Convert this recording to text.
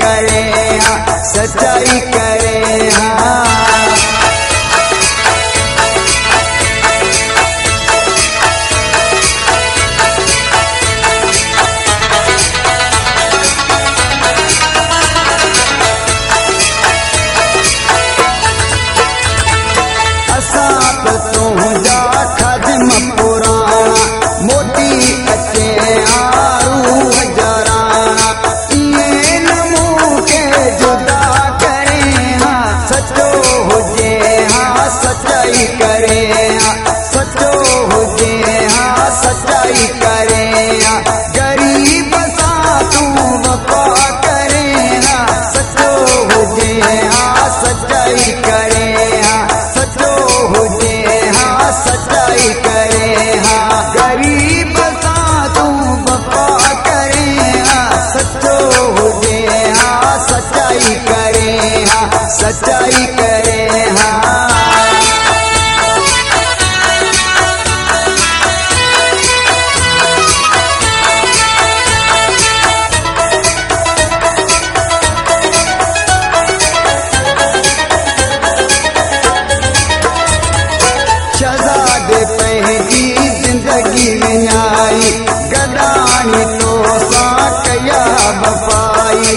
करे हाँ, सच्चाई करे हाँ। तुझा खदम पुराना मोटी अचे आरू हजाराना ये नमू के जुदा करे हाँ, सचो हुजे हाँ, सच्चाई करे हाँ, सचो हुजे हाँ, सच्चाई करे हाँ। गरीब सा तू वफा करे हाँ, सचो हुजे हाँ, सच्चाई करे हाँ, सचो हुजे हाँ, सच्चाई करे हाँ। गरीब सा तू वफा करे हाँ, सचो हुजे हाँ, सच्चाई करे हाँ, सच्चाई करे हाँ। शहज़ादे पंहिंजी ज़िंदगी विञाई गॾाणी तो सां कया वफ़ाई।